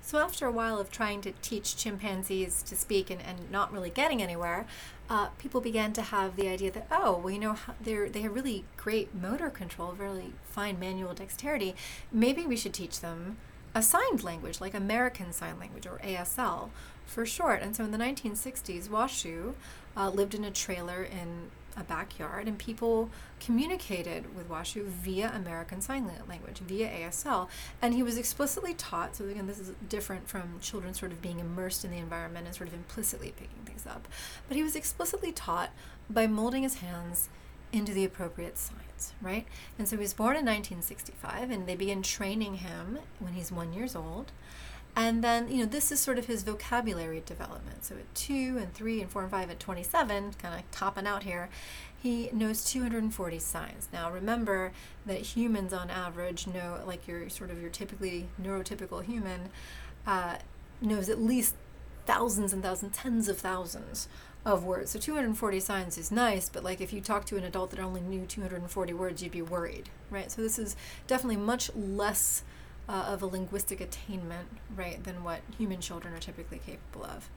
So after a while of trying to teach chimpanzees to speak and not really getting anywhere, people began to have the idea that, oh, well, they have really great motor control, really fine manual dexterity. Maybe we should teach them a signed language, like American Sign Language, or ASL for short. And so in the 1960s, Washu lived in a trailer in a backyard, and people communicated with Washu via American Sign Language, via ASL. And he was explicitly taught, so again, this is different from children sort of being immersed in the environment and sort of implicitly picking things up, but he was explicitly taught by molding his hands into the appropriate signs, right? And so he was born in 1965, and they begin training him when he's 1 year old. And then, this is sort of his vocabulary development. So at 2 and 3 and 4 and 5 at 27, kind of topping out here, he knows 240 signs. Now remember that humans on average know, like your typically neurotypical human, knows at least thousands and thousands, tens of thousands of words. So 240 signs is nice, but like if you talk to an adult that only knew 240 words, you'd be worried, right? So this is definitely much less of a linguistic attainment, right, than what human children are typically capable of.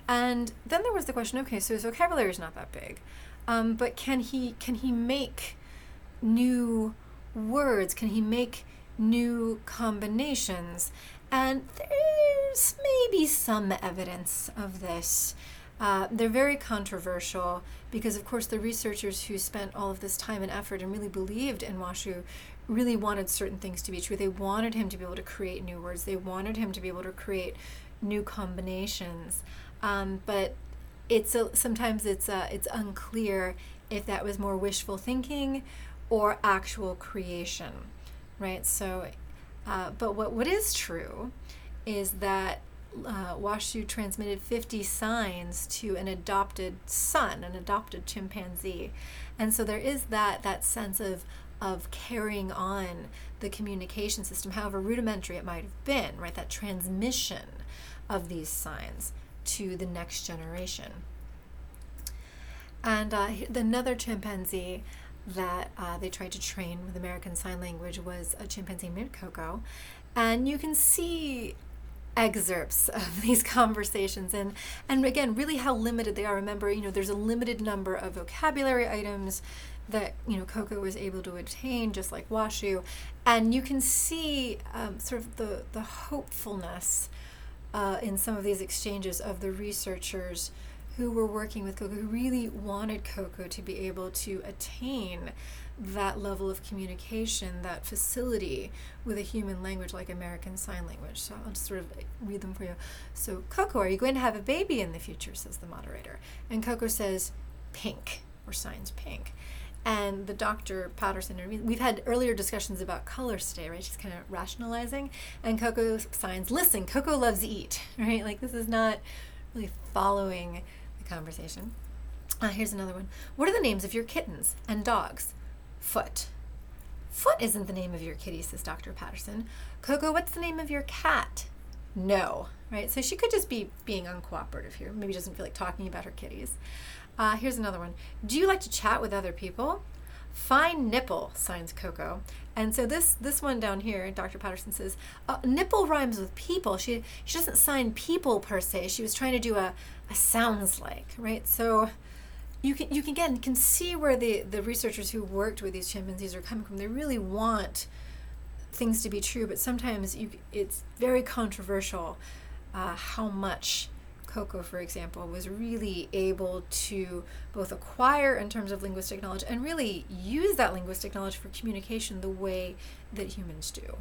And then there was the question, okay, so his vocabulary is not that big, but can he make new words? Can he make new combinations? And there's maybe some evidence of this. They're very controversial because, of course, the researchers who spent all of this time and effort and really believed in Washu really wanted certain things to be true. They wanted him to be able to create new words. They wanted him to be able to create new combinations. But sometimes it's unclear if that was more wishful thinking or actual creation, right? So, but what is true is that Washu transmitted 50 signs to an adopted son, an adopted chimpanzee. And so there is that sense of carrying on the communication system, however rudimentary it might have been, right? That transmission of these signs to the next generation. And another chimpanzee that they tried to train with American Sign Language was a chimpanzee named Coco. And you can see excerpts of these conversations and again, really how limited they are. Remember, there's a limited number of vocabulary items that Coco was able to attain, just like Washu, and you can see sort of the hopefulness in some of these exchanges of the researchers who were working with Coco, who really wanted Coco to be able to attain that level of communication, that facility with a human language like American Sign Language. So I'll just sort of read them for you. So, Coco, are you going to have a baby in the future, says the moderator. And Coco says, pink, or signs pink. And the Dr. Patterson, we've had earlier discussions about colors today, right? She's kind of rationalizing. And Coco signs, listen, Coco loves eat, right? Like this is not really following the conversation. Here's another one. What are the names of your kittens and dogs? Foot. Foot isn't the name of your kitty, says Dr. Patterson. Coco, what's the name of your cat? No, right? So she could just be being uncooperative here. Maybe doesn't feel like talking about her kitties. Here's another one. Do you like to chat with other people? Fine nipple, signs Coco. And so this one down here, Dr. Patterson says, nipple rhymes with people. She doesn't sign people per se. She was trying to do a sounds like, right? So you can see where the researchers who worked with these chimpanzees are coming from. They really want things to be true, but sometimes it's very controversial how much Coco, for example, was really able to both acquire in terms of linguistic knowledge and really use that linguistic knowledge for communication the way that humans do.